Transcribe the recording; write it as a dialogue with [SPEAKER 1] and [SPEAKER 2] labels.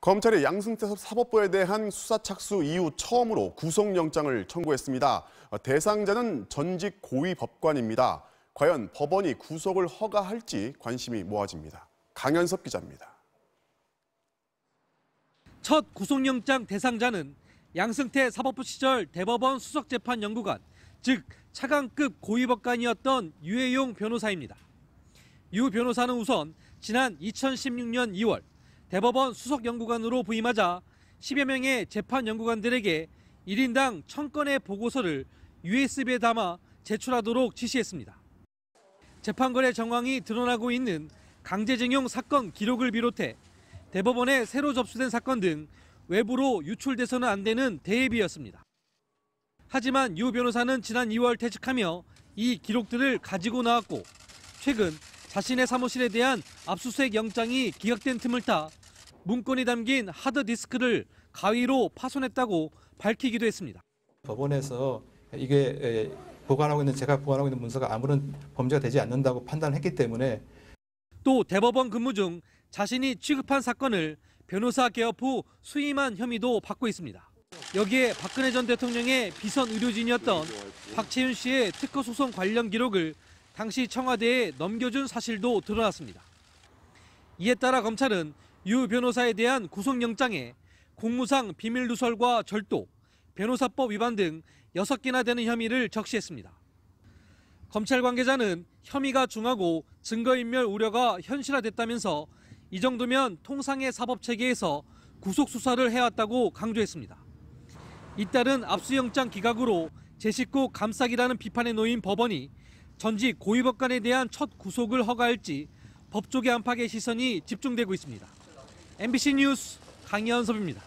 [SPEAKER 1] 검찰이 양승태 사법부에 대한 수사 착수 이후 처음으로 구속영장을 청구했습니다. 대상자는 전직 고위 법관입니다. 과연 법원이 구속을 허가할지 관심이 모아집니다. 강현섭 기자입니다.
[SPEAKER 2] 첫 구속영장 대상자는 양승태 사법부 시절 대법원 수석재판연구관, 즉 차관급 고위법관이었던 유해용 변호사입니다. 유 변호사는 우선 지난 2016년 2월 대법원 수석연구관으로 부임하자 10여 명의 재판연구관들에게 1인당 1000건의 보고서를 USB에 담아 제출하도록 지시했습니다. 재판관의 정황이 드러나고 있는 강제징용 사건 기록을 비롯해 대법원에 새로 접수된 사건 등 외부로 유출돼서는 안 되는 대예비였습니다. 하지만 유 변호사는 지난 2월 퇴직하며 이 기록들을 가지고 나왔고 최근 자신의 사무실에 대한 압수수색 영장이 기각된 틈을 타 문건이 담긴 하드디스크를 가위로 파손했다고 밝히기도 했습니다.
[SPEAKER 3] 법원에서 이게 제가 보관하고 있는 문서가 아무런 범죄가 되지 않는다고 판단했기 때문에
[SPEAKER 2] 또 대법원 근무 중 자신이 취급한 사건을 변호사 개업 후 수임한 혐의도 받고 있습니다. 여기에 박근혜 전 대통령의 비선 의료진이었던 박채윤 씨의 특허 소송 관련 기록을 당시 청와대에 넘겨준 사실도 드러났습니다. 이에 따라 검찰은 유 변호사에 대한 구속영장에 공무상 비밀누설과 절도, 변호사법 위반 등 6개나 되는 혐의를 적시했습니다. 검찰 관계자는 혐의가 중하고 증거인멸 우려가 현실화됐다면서 이 정도면 통상의 사법체계에서 구속수사를 해왔다고 강조했습니다. 잇따른 압수영장 기각으로 제 식구 감싸기라는 비판에 놓인 법원이 전직 고위법관에 대한 첫 구속을 허가할지 법조계 안팎의 시선이 집중되고 있습니다. MBC 뉴스 강현섭입니다.